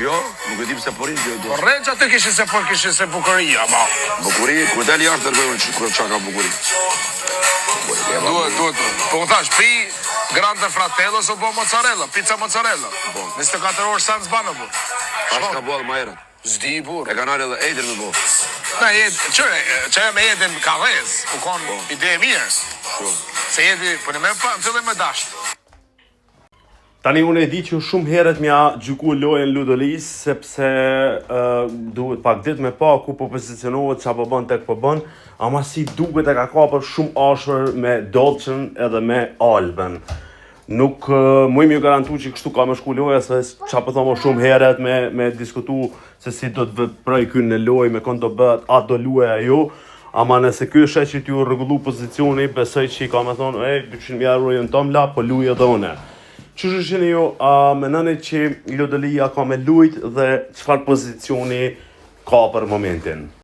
Jo, nuk e di pse porin kjo do. Po rreç aty kishin se bukuria, ma. Bukuri, kur dali jashtë dërgojnë kur çka ka bukuri. Duhet. Po më thash, pi Grande Fratello so bo mozzarella, pizza mozzarella. 24 orë sa zbanë bu. Pas ka bëll më herët. Zdi burr. E kanë ardhur edhe Eder me bo. Na çfarë me Edin Kavez, u kon ide e mirë. Se jeti, po në më pa, fillim me dash. Tani unë e di që shumë herët mja gjyku lojën Ludolis, sepse duhet pak ditë me pa ku po pozicionohet, qa po bën tek po bën, ama si duket e ka kapër shumë ashpër me Dolçën edhe me Alben. Nuk mu ju garantu që kështu ka me shku loja, se qa po thomo shumë herët me diskutu se si do të vëproj kynë në lojë, me kënë do bët, a do luaj ajo, ama nëse ky është që t'ju rregullu pozicioni, besoj që i ka me thonë, 200.000 euro jënë tom la, po luaj edhe une. Qështë është një ju, menoni që Ludolia ka me lujt dhe qëfar pozicioni ka për momentin?